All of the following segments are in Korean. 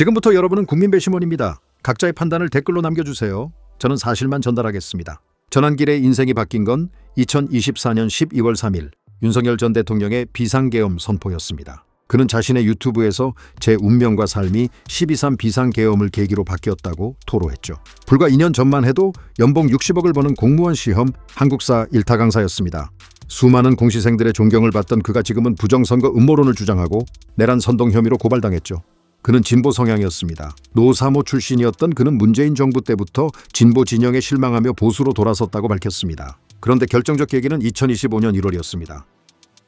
지금부터 여러분은 국민 배심원입니다. 각자의 판단을 댓글로 남겨주세요. 저는 사실만 전달하겠습니다. 전환길의 인생이 바뀐 건 2024년 12월 3일 윤석열 전 대통령의 비상계엄 선포였습니다. 그는 자신의 유튜브에서 제 운명과 삶이 12.3 비상계엄을 계기로 바뀌었다고 토로했죠. 불과 2년 전만 해도 연봉 60억을 버는 공무원 시험 한국사 1타 강사였습니다. 수많은 공시생들의 존경을 받던 그가 지금은 부정선거 음모론을 주장하고 내란 선동 혐의로 고발당했죠. 그는 진보 성향이었습니다. 노사모 출신이었던 그는 문재인 정부 때부터 진보 진영에 실망하며 보수로 돌아섰다고 밝혔습니다. 그런데 결정적 계기는 2025년 1월이었습니다.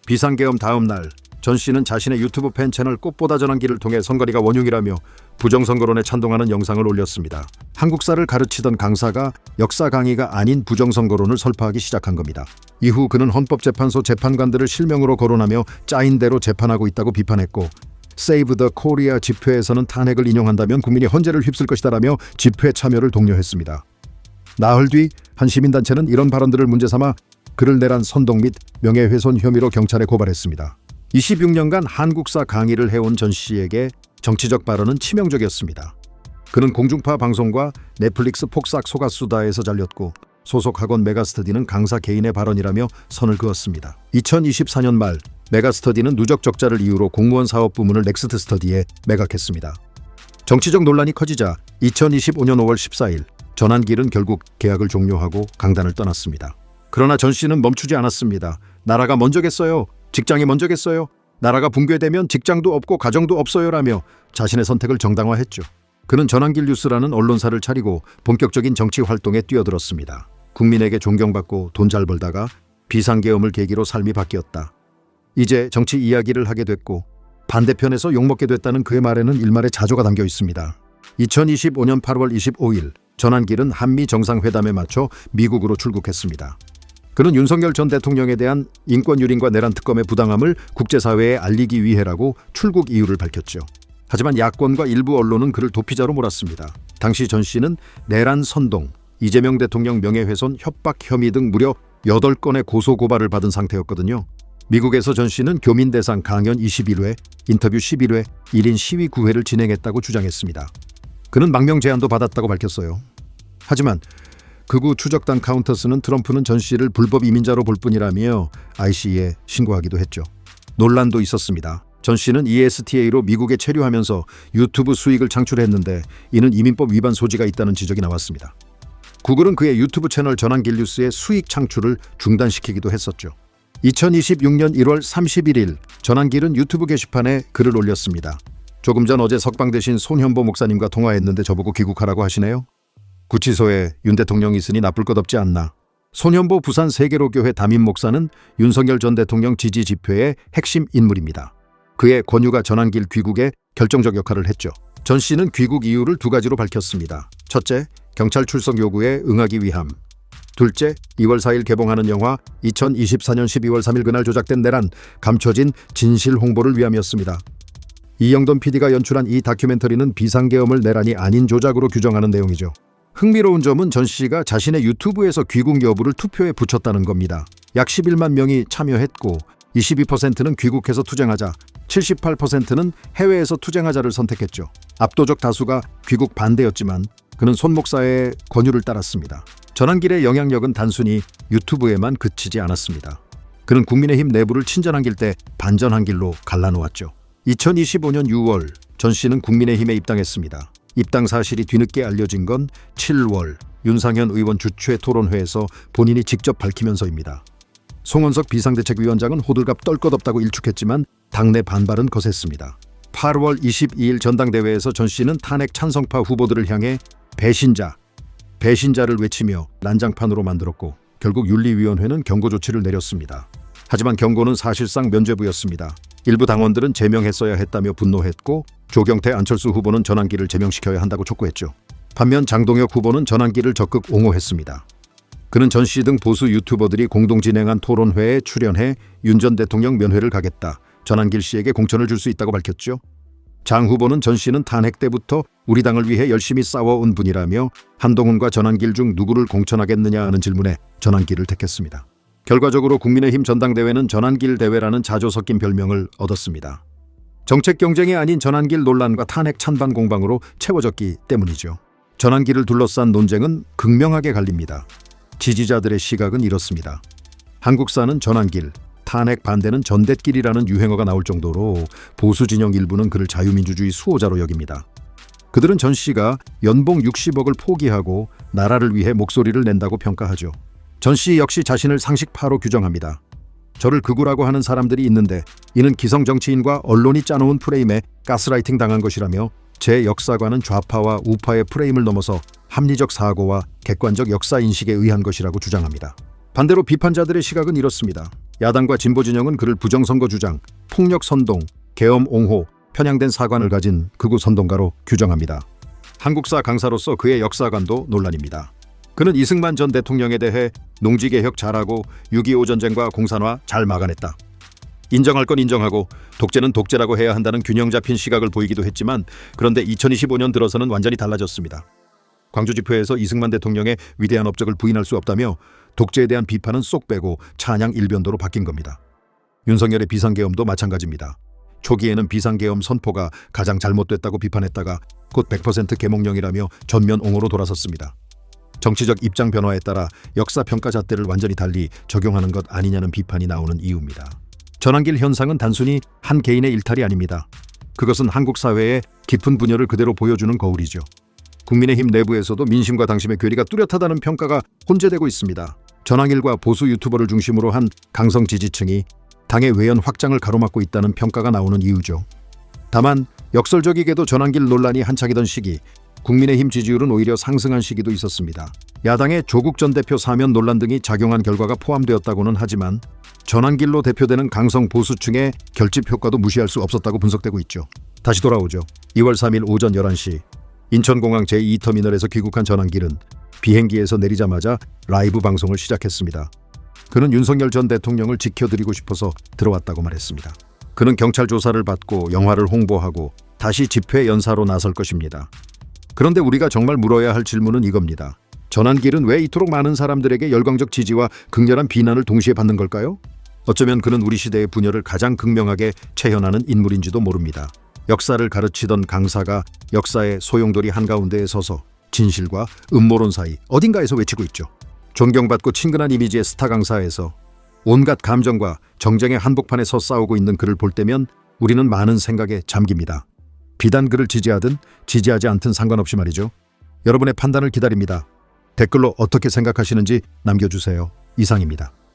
비상계엄 다음 날 전 씨는 자신의 유튜브 팬 채널 꽃보다 전환기를 통해 선거리가 원흉이라며 부정선거론에 찬동하는 영상을 올렸습니다. 한국사를 가르치던 강사가 역사 강의가 아닌 부정선거론을 설파하기 시작한 겁니다. 이후 그는 헌법재판소 재판관들을 실명으로 거론하며 짜인 대로 재판하고 있다고 비판했고 Save the Korea 집회에서는 탄핵을 인용한다면 국민이 헌재를 휩쓸 것이다라며 집회 참여를 독려했습니다. 나흘 뒤 한 시민단체는 이런 발언들을 문제삼아 그를 내란 선동 및 명예훼손 혐의로 경찰에 고발했습니다. 26년간 한국사 강의를 해온 전 씨에게 정치적 발언은 치명적이었습니다. 그는 공중파 방송과 넷플릭스 폭삭 소가수다에서 잘렸고 소속 학원 메가스터디는 강사 개인의 발언이라며 선을 그었습니다. 2024년 말 메가스터디는 누적 적자를 이유로 공무원 사업 부문을 넥스트 스터디에 매각했습니다. 정치적 논란이 커지자 2025년 5월 14일 전환길은 결국 계약을 종료하고 강단을 떠났습니다. 그러나 전 씨는 멈추지 않았습니다. 나라가 먼저겠어요. 직장이 먼저겠어요. 나라가 붕괴되면 직장도 없고 가정도 없어요라며 자신의 선택을 정당화했죠. 그는 전환길 뉴스라는 언론사를 차리고 본격적인 정치 활동에 뛰어들었습니다. 국민에게 존경받고 돈 잘 벌다가 비상계엄을 계기로 삶이 바뀌었다. 이제 정치 이야기를 하게 됐고 반대편에서 욕먹게 됐다는 그의 말에는 일말의 자조가 담겨 있습니다. 2025년 8월 25일 전환길은 한미 정상회담에 맞춰 미국으로 출국했습니다. 그는 윤석열 전 대통령에 대한 인권유린과 내란 특검의 부당함을 국제사회에 알리기 위해라고 출국 이유를 밝혔죠. 하지만 야권과 일부 언론은 그를 도피자로 몰았습니다. 당시 전 씨는 내란 선동, 이재명 대통령 명예훼손, 협박 혐의 등 무려 8건의 고소고발을 받은 상태였거든요. 미국에서 전 씨는 교민 대상 강연 21회, 인터뷰 11회, 1인 시위 9회를 진행했다고 주장했습니다. 그는 망명 제안도 받았다고 밝혔어요. 하지만 극우 추적단 카운터스는 트럼프는 전 씨를 불법 이민자로 볼 뿐이라며 ICE에 신고하기도 했죠. 논란도 있었습니다. 전 씨는 ESTA로 미국에 체류하면서 유튜브 수익을 창출했는데 이는 이민법 위반 소지가 있다는 지적이 나왔습니다. 구글은 그의 유튜브 채널 전환길 뉴스의 수익 창출을 중단시키기도 했었죠. 2026년 1월 31일 전환길은 유튜브 게시판에 글을 올렸습니다. 조금 전 어제 석방되신 손현보 목사님과 통화했는데 저보고 귀국하라고 하시네요. 구치소에 윤 대통령이 있으니 나쁠 것 없지 않나. 손현보 부산 세계로교회 담임 목사는 윤석열 전 대통령 지지 집회의 핵심 인물입니다. 그의 권유가 전환길 귀국에 결정적 역할을 했죠. 전 씨는 귀국 이유를 2가지로 밝혔습니다. 첫째, 경찰 출석 요구에 응하기 위함. 둘째, 2월 4일 개봉하는 영화 2024년 12월 3일 그날 조작된 내란, 감춰진 진실 홍보를 위함이었습니다. 이영돈 PD가 연출한 이 다큐멘터리는 비상계엄을 내란이 아닌 조작으로 규정하는 내용이죠. 흥미로운 점은 전 씨가 자신의 유튜브에서 귀국 여부를 투표에 붙였다는 겁니다. 약 11만 명이 참여했고 22%는 귀국해서 투쟁하자, 78%는 해외에서 투쟁하자를 선택했죠. 압도적 다수가 귀국 반대였지만 그는 손 목사의 권유를 따랐습니다. 전환길의 영향력은 단순히 유튜브에만 그치지 않았습니다. 그는 국민의힘 내부를 친전한길 때 반전한길로 갈라놓았죠. 2025년 6월 전 씨는 국민의힘에 입당했습니다. 입당 사실이 뒤늦게 알려진 건 7월 윤상현 의원 주최 토론회에서 본인이 직접 밝히면서입니다. 송원석 비상대책위원장은 호들갑 떨 것 없다고 일축했지만 당내 반발은 거셌습니다. 8월 22일 전당대회에서 전 씨는 탄핵 찬성파 후보들을 향해 배신자를 외치며 난장판으로 만들었고 결국 윤리위원회는 경고 조치를 내렸습니다. 하지만 경고는 사실상 면죄부였습니다. 일부 당원들은 제명했어야 했다며 분노했고 조경태, 안철수 후보는 전환길을 제명시켜야 한다고 촉구했죠. 반면 장동혁 후보는 전환길을 적극 옹호했습니다. 그는 전 씨 등 보수 유튜버들이 공동 진행한 토론회에 출연해 윤 전 대통령 면회를 가겠다, 전환길 씨에게 공천을 줄 수 있다고 밝혔죠. 장 후보는 전 씨는 탄핵 때부터 우리 당을 위해 열심히 싸워온 분이라며 한동훈과 전환길 중 누구를 공천하겠느냐 하는 질문에 전환길을 택했습니다. 결과적으로 국민의힘 전당대회는 전환길 대회라는 자조 섞인 별명을 얻었습니다. 정책 경쟁이 아닌 전환길 논란과 탄핵 찬반 공방으로 채워졌기 때문이죠. 전환길을 둘러싼 논쟁은 극명하게 갈립니다. 지지자들의 시각은 이렇습니다. 한국사는 전환길, 탄핵 반대는 전대길이라는 유행어가 나올 정도로 보수 진영 일부는 그를 자유민주주의 수호자로 여깁니다. 그들은 전 씨가 연봉 60억을 포기하고 나라를 위해 목소리를 낸다고 평가하죠. 전 씨 역시 자신을 상식파로 규정합니다. 저를 극우라고 하는 사람들이 있는데 이는 기성 정치인과 언론이 짜놓은 프레임에 가스라이팅 당한 것이라며 제 역사관은 좌파와 우파의 프레임을 넘어서 합리적 사고와 객관적 역사 인식에 의한 것이라고 주장합니다. 반대로 비판자들의 시각은 이렇습니다. 야당과 진보 진영은 그를 부정선거 주장, 폭력 선동, 계엄 옹호, 편향된 사관을 가진 극우 선동가로 규정합니다. 한국사 강사로서 그의 역사관도 논란입니다. 그는 이승만 전 대통령에 대해 농지개혁 잘하고 6.25 전쟁과 공산화 잘 막아냈다. 인정할 건 인정하고 독재는 독재라고 해야 한다는 균형 잡힌 시각을 보이기도 했지만 그런데 2025년 들어서는 완전히 달라졌습니다. 광주 집회에서 이승만 대통령의 위대한 업적을 부인할 수 없다며 독재에 대한 비판은 쏙 빼고 찬양 일변도로 바뀐 겁니다. 윤석열의 비상계엄도 마찬가지입니다. 초기에는 비상계엄 선포가 가장 잘못됐다고 비판했다가 곧 100% 계몽령이라며 전면 옹호로 돌아섰습니다. 정치적 입장 변화에 따라 역사평가 잣대를 완전히 달리 적용하는 것 아니냐는 비판이 나오는 이유입니다. 전환길 현상은 단순히 한 개인의 일탈이 아닙니다. 그것은 한국 사회의 깊은 분열을 그대로 보여주는 거울이죠. 국민의힘 내부에서도 민심과 당심의 괴리가 뚜렷하다는 평가가 혼재되고 있습니다. 전환길과 보수 유튜버를 중심으로 한 강성 지지층이 당의 외연 확장을 가로막고 있다는 평가가 나오는 이유죠. 다만 역설적이게도 전환길 논란이 한창이던 시기 국민의힘 지지율은 오히려 상승한 시기도 있었습니다. 야당의 조국 전 대표 사면 논란 등이 작용한 결과가 포함되었다고는 하지만 전환길로 대표되는 강성 보수층의 결집 효과도 무시할 수 없었다고 분석되고 있죠. 다시 돌아오죠. 2월 3일 오전 11시 인천공항 제2터미널에서 귀국한 전환길은 비행기에서 내리자마자 라이브 방송을 시작했습니다. 그는 윤석열 전 대통령을 지켜드리고 싶어서 들어왔다고 말했습니다. 그는 경찰 조사를 받고 영화를 홍보하고 다시 집회 연사로 나설 것입니다. 그런데 우리가 정말 물어야 할 질문은 이겁니다. 전환길은 왜 이토록 많은 사람들에게 열광적 지지와 극렬한 비난을 동시에 받는 걸까요? 어쩌면 그는 우리 시대의 분열을 가장 극명하게 체현하는 인물인지도 모릅니다. 역사를 가르치던 강사가 역사의 소용돌이 한가운데에 서서 진실과 음모론 사이 어딘가에서 외치고 있죠. 존경받고 친근한 이미지의 스타 강사에서 온갖 감정과 정쟁의 한복판에 서 싸우고 있는 그를 볼 때면 우리는 많은 생각에 잠깁니다. 비단 그를 지지하든 지지하지 않든 상관없이 말이죠. 여러분의 판단을 기다립니다. 댓글로 어떻게 생각하시는지 남겨주세요. 이상입니다.